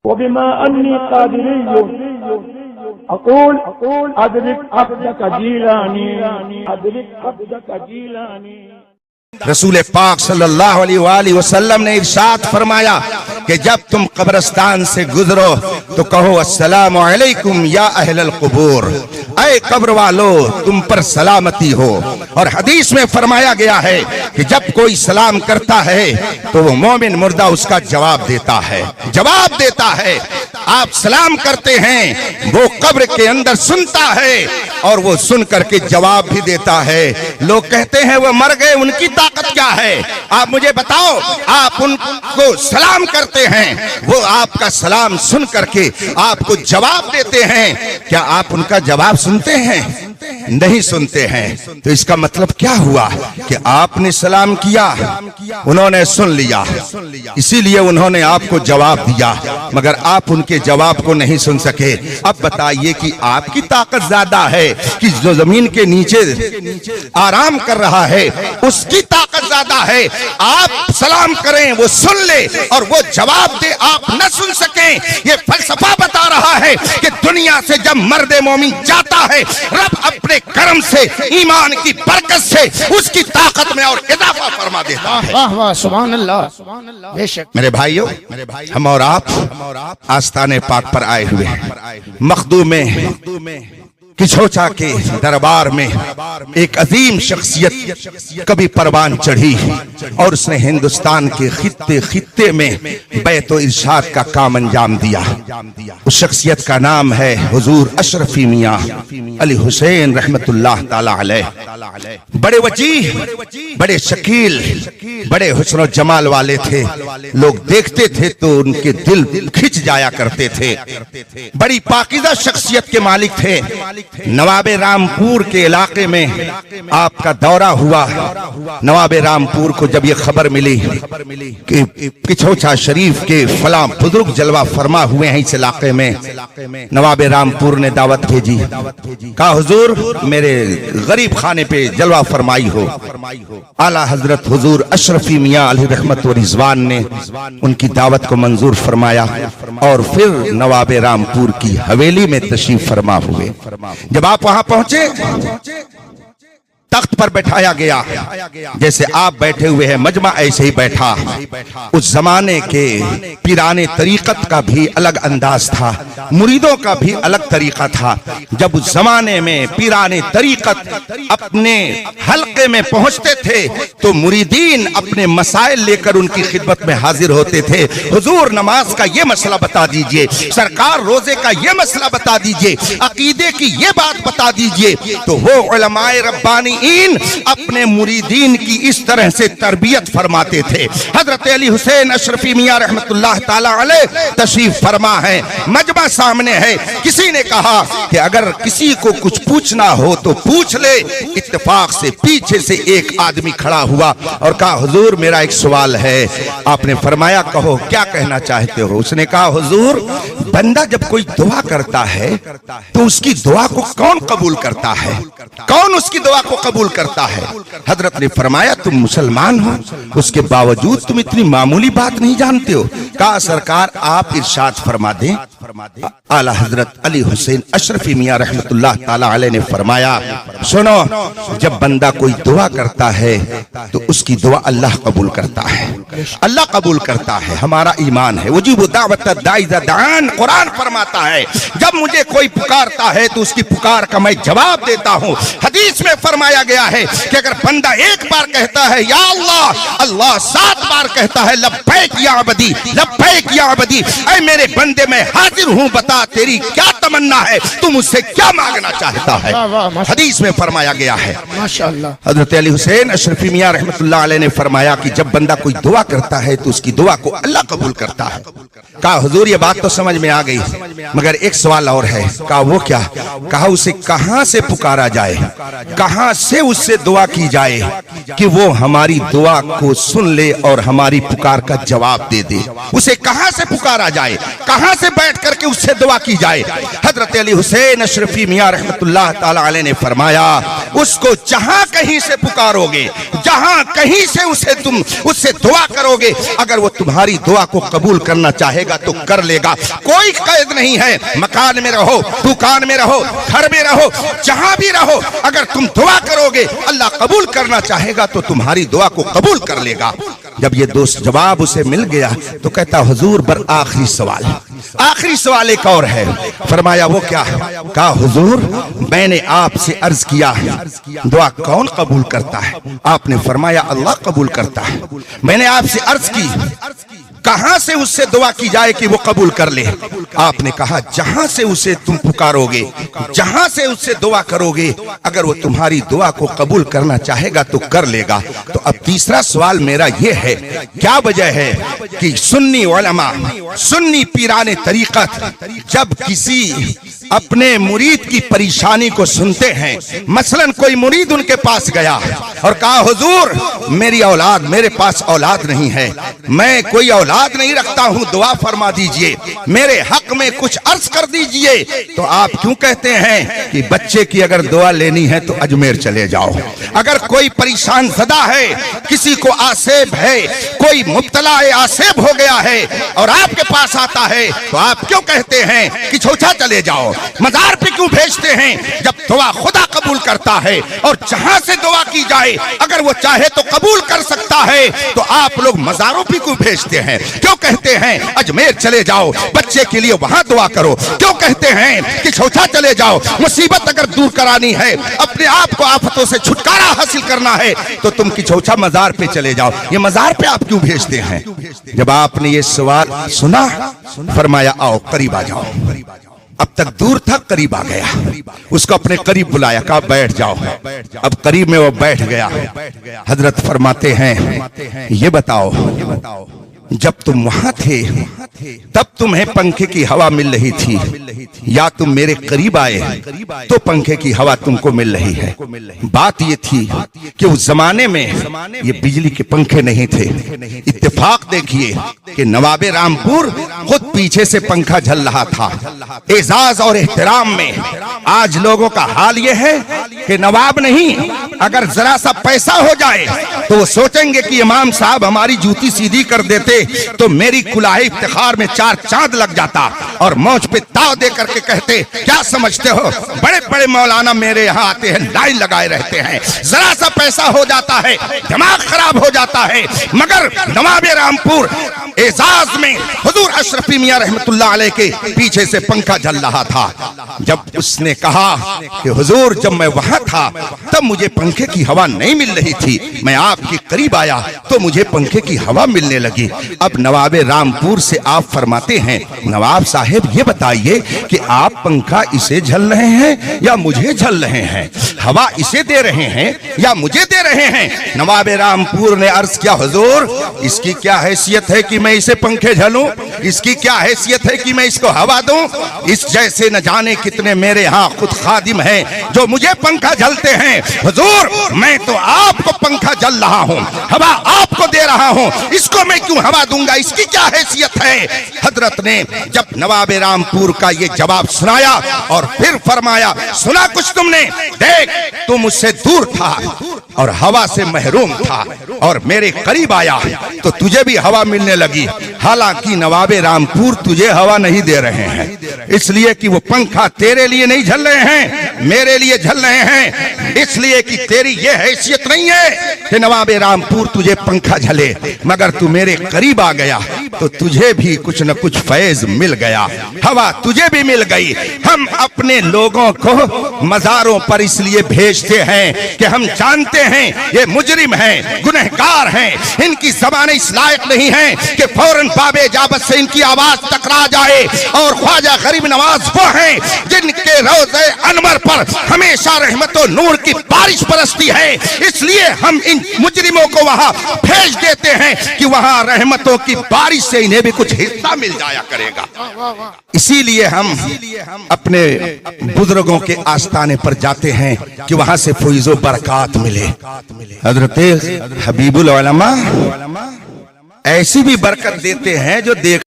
वबिमा अन्नी कादिरिय्युन अक़ूल अदरिक अब्दक जीलानी अदरिक अब्दक जीलानी। रसूल पाक सल्लल्लाहु अलैहि वसल्लम ने इरशाद फरमाया कि जब तुम कब्रिस्तान से गुजरो तो कहो अस्सलामु अलैकुम या अहलल कुबूर, ऐ कब्र वालो तुम पर सलामती हो। और हदीस में फरमाया गया है कि जब कोई सलाम करता है तो वो मोमिन मुर्दा उसका जवाब देता है, जवाब देता है। आप सलाम करते हैं, वो कब्र के अंदर सुनता है और वो सुन करके जवाब भी देता है। लोग कहते हैं वो मर गए, उनकी ताकत क्या है? आप मुझे बताओ, आप उनको सलाम करते हैं, वो आपका सलाम सुन करके आपको जवाब देते हैं, क्या आप उनका जवाब सुनते हैं? नहीं सुनते हैं। तो इसका मतलब क्या हुआ कि आपने सलाम किया, उन्होंने सुन लिया, इसीलिए उन्होंने आपको जवाब दिया, मगर आप उनके जवाब को नहीं सुन सके। अब बताइए कि आपकी ताकत ज्यादा है कि जो जमीन के नीचे आराम कर रहा है उसकी ताकत ज्यादा है। आप सलाम करें, वो सुन ले और वो जवाब दे, आप न सुन सकें। ये फलसफा बता रहा है कि दुनिया से जब मर्दे मोमिन जाता है, रब अपने कर्म से, ईमान की बरकत से उसकी ताकत में और इजाफा फरमा देता है। वाह वाह सुभान अल्लाह। बेशक मेरे भाइयों, हम और आप आस्ताने पाक पर आए हुए हैं। मखदूम में किछोचा के दरबार में एक अजीम शख्सियत कभी परवान चढ़ी और उसने हिंदुस्तान के खित्ते खित्ते में बैत इरशाद का काम अंजाम दिया। उस शख्सियत का नाम है हुजूर अशरफी मियां अली हुसैन रहमतुल्लाह ताला अलैह। बड़े वजीह, बड़े शकील, बड़े हुस्न जमाल वाले थे। लोग देखते थे तो उनके दिल खिंच जाया करते थे। बड़ी पाकीज़ा शख्सियत के मालिक थे। नवाबे रामपुर के इलाके में आपका दौरा हुआ। नवाबे रामपुर को जब ये खबर मिली कि किछोचा शरीफ के फलां बुजुर्ग जलवा फरमा हुए हैं इस इलाके में, नवाबे रामपुर ने दावत भेजी। कहा हुजूर मेरे गरीब खाने पे जलवा फरमाई हो। आला हजरत हुजूर अशरफी मियां अलैहि रहमत व रिजवान ने उनकी दावत को मंजूर फरमाया और फिर नवाबे रामपुर की हवेली में तशरीफ फरमा हुए। जब आप वहां पहुंचे, तख्त पर बैठाया गया, जैसे आप बैठे हुए हैं मजमा ऐसे ही बैठा। उस जमाने के पीराने तरीकत का भी अलग अंदाज था, मुरीदों का भी अलग तरीका था। जब उस जमाने में पीराने तरीकत अपने हल्के में पहुंचते थे तो मुरीदीन अपने मसाइल लेकर उनकी खिदमत में हाजिर होते थे। हुजूर नमाज का ये मसला बता दीजिए, सरकार रोजे का ये मसला बता दीजिए, अकीदे की ये बात बता दीजिए। तो वो उलमाए रब्बानी अपने मुरीदीन की इस तरह से तरबियत फरमाते थे। हजरत अली हुसैन अशरफी मियां रहमतुल्लाह ताला अलैह तशरीफ फरमा है, मजमा सामने है। किसी ने कहा कि अगर किसी को कुछ पूछना हो तो पूछ ले। इत्तेफाक से पीछे से एक आदमी खड़ा हुआ और कहा हुजूर मेरा एक सवाल है। आपने फरमाया कहो क्या कहना चाहते हो। उसने कहा हुजूर बंदा जब कोई दुआ करता है तो उसकी दुआ को कौन कबूल करता है, कौन उसकी दुआ को कबूल करता है। हजरत ने फरमाया तुम मुसलमान हो, उसके बावजूद तुम इतनी मामूली बात नहीं जानते हो। कहा सरकार आप इरशाद फरमा दें। आला हजरत अली हुसैन अशरफी मियां रहमतुल्लाह ताला अलैह ने फरमाया सुनो, जब बंदा कोई दुआ करता है तो उसकी दुआ अल्लाह कबूल करता है, अल्लाह कबूल करता है। हमारा ईमान है। वजीबु दावत दाई दान, कुरान फरमाता है जब मुझे कोई पुकारता है तो उसकी पुकार का मैं जवाब देता हूँ। हदीस में फरमाया गया है कि अगर बंदा एक बार कहता है या अल्लाह, अल्लाह 7 बार कहता है लब्बैक या अबदी, लब्बैक या अबदी, ऐ मेरे बंदे मैं हाजिर हूँ, बता तेरी क्या तमन्ना है, तू मुझसे क्या मांगना चाहता है। हदीस में फरमाया गया है। माशाअल्लाह। हजरत अली हुसैन अशरफी मियां रहमतुल्लाह अलैह ने फरमाया कि जब बंदा कोई दुआ करता है तो उसकी दुआ को अल्लाह कबूल करता है। कहा हुजूर ये बात तो समझ में आ गई, मगर एक सवाल और है। कहा वो क्या? कहा उसे कहां से पुकारा जाए, कहां से उससे दुआ की जाए कि वो हमारी दुआ को सुन ले और हमारी पुकार का जवाब दे दे। उसे कहां से पुकारा जाए, कहां से बैठ करके उससे दुआ की जाए? हजरत अली हुसैन अशरफी मियां रहमतुल्लाह ताला अलैह ने फरमाया, उसको जहां कहीं से पुकारोगे, जहां कहीं से उसे तुम उससे दुआ करोगे, अगर वो तुम्हारी दुआ को कबूल करना चाहेगा तो कर लेगा। कोई कैद नहीं है, मकान में रहो, दुकान में रहो, घर में रहो, जहां भी रहो, अगर तुम दुआ करोगे अल्लाह कबूल करना चाहेगा तो तुम्हारी दुआ को कबूल कर लेगा। जब ये दोस्त जवाब उसे मिल गया तो कहता, हुजूर बर आखिरी सवाल एक और है। फरमाया, वो क्या? कहा, हुजूर मैंने आपसे अर्ज किया दुआ कौन कबूल करता है? आपने फरमाया अल्लाह कबूल करता है। मैंने आपसे अर्ज की कहां से उससे दुआ की जाए कि वो कबूल कर ले? आपने कहा जहां से उसे तुम पुकारोगे, जहां से उससे दुआ करोगे, अगर वो तुम्हारी दुआ को कबूल करना चाहेगा तो कर लेगा। तो अब तीसरा सवाल मेरा ये है, क्या वजह है कि सुन्नी उलमा, सुन्नी पीराने तरीकत जब किसी अपने मुरीद की परेशानी को सुनते हैं, मसलन कोई मुरीद उनके पास गया और कहा, हुजूर मेरी औलाद, मेरे पास औलाद नहीं है, मैं कोई औलाद नहीं रखता हूं, दुआ फरमा दीजिए, मेरे हक में कुछ अर्ज कर दीजिए, तो आप क्यों कहते हैं कि बच्चे की अगर दुआ लेनी है तो अजमेर चले जाओ? अगर कोई परेशान ज़दा है, किसी को आसेब है, कोई मुब्तला आसेब हो गया है और आपके पास आता है, तो आप क्यों कहते हैं कि छोटा चले जाओ? मजार पे क्यों भेजते हैं जब दुआ खुदा कबूल करता है? और जहां से दुआ की जाए अगर वो चाहे तो कबूल कर सकता है, तो आप लोग मजारों पे क्यों भेजते हैं? क्यों कहते हैं अजमेर चले जाओ, बच्चे के लिए वहां दुआ करो? क्यों कहते हैं कि छोटा चले जाओ, मुसीबत अगर दूर करानी है, अपने आप को आफतों से छुटकारा हासिल करना है, तो तुम कि छोटा मजार पे चले जाओ? ये मजार पे आप क्यों भेजते हैं? जब आपने ये सवाल सुना, फरमाया आओ करीब आ जाओ। अब तक दूर था, करीब आ गया, उसको अपने करीब बुलाया, कहा बैठ जाओ। अब करीब में वो बैठ गया। हजरत फरमाते हैं, ये बताओ जब तुम वहां थे तब तुम्हें पंखे की हवा मिल रही थी, या तुम मेरे करीब आए तो पंखे की हवा तुमको मिल रही है? बात ये थी कि उस जमाने में ये बिजली के पंखे नहीं थे। इत्तेफाक देखिए कि नवाबे रामपुर खुद पीछे से पंखा झल रहा था। एजाज और एहतराम में आज लोगों का हाल ये है कि नवाब नहीं, अगर जरा सा पैसा हो जाए तो वो सोचेंगे कि इमाम साहब हमारी जूती सीधी कर देते तो मेरी कुलाही इफ्तिखार में 4 चांद लग जाता, और मौज पे ताव दे करके कहते, क्या समझते हो बड़े बड़े मौलाना मेरे यहाँ आते हैं, लाइन लगाए रहते हैं, जरा सा पैसा हो जाता है दिमाग खराब हो जाता है। मगर नवाबे रामपुर एजाज में हुजूर अशरफी मियां रहमतुल्लाह अलैह के पीछे से पंखा झल रहा था। जब उसने कहा कि हुजूर जब मैं वहां था तब मुझे पंखे की हवा नहीं मिल रही थी, मैं आपके करीब आया तो मुझे पंखे की हवा मिलने लगी। अब नवाबे रामपुर से आप फरमाते हैं, नवाब साहब ये बताइए कि आप पंखा इसे झल रहे हैं या मुझे झल रहे हैं? हवा इसे दे रहे हैं या मुझे दे रहे हैं? नवाबे रामपुर ने अर्ज किया, हुजूर इसकी क्या हैसियत है कि मैं इसे पंखे झलूं? इसकी क्या हैसियत है कि मैं इसको हवा दूं? इस जैसे न जाने कितने मेरे यहाँ खुद खादिम हैं जो मुझे पंखा झलते हैं। हुजूर मैं तो आपको पंखा झल रहा हूँ, हवा आपको दे रहा हूँ, इसको मैं क्यों हवा दूंगा? इसकी क्या हैसियत है? हजरत ने जब नवाबे रामपुर का ये जवाब सुनाया और फिर फरमाया, सुना कुछ तुमने? देख तू मुझसे दूर था और हवा से महरूम था और मेरे करीब आया तो तुझे भी हवा मिलने लगी। हालांकि नवाबे रामपुर तुझे हवा नहीं दे रहे हैं, इसलिए कि वो पंखा तेरे लिए नहीं झल रहे हैं, मेरे लिए झल रहे हैं, इसलिए कि तेरी ये हैसियत नहीं है कि नवाबे रामपुर तुझे पंखा झले। मगर तू मेरे करीब आ गया तो तुझे भी कुछ न कुछ फैज मिल गया, हवा तुझे भी मिल गई। हम अपने लोगों को मजारों पर इसलिए भेजते हैं कि हम जानते हैं ये मुजरिम हैं, गुनहगार हैं, इनकी ज़बानें इस लायक नहीं हैं कि फौरन बाबे जाबत से इनकी आवाज टकरा जाए। और ख्वाजा गरीब नवाज वो हैं जिनके रोज़े अनवर पर हमेशा रहमतों नूर की बारिश बरसती है, इसलिए हम इन मुजरिमों को वहां भेज देते हैं कि वहां रहमतों की बारिश से इन्हें भी कुछ हिस्सा मिल जाया करेगा। इसीलिए हम अपने बुजुर्गों के आस्थाने पर जाते हैं कि वहां से फैज़ो बरकत मिले। हजरत हबीबुल उलमा ऐसी भी बरकत देते हैं जो देख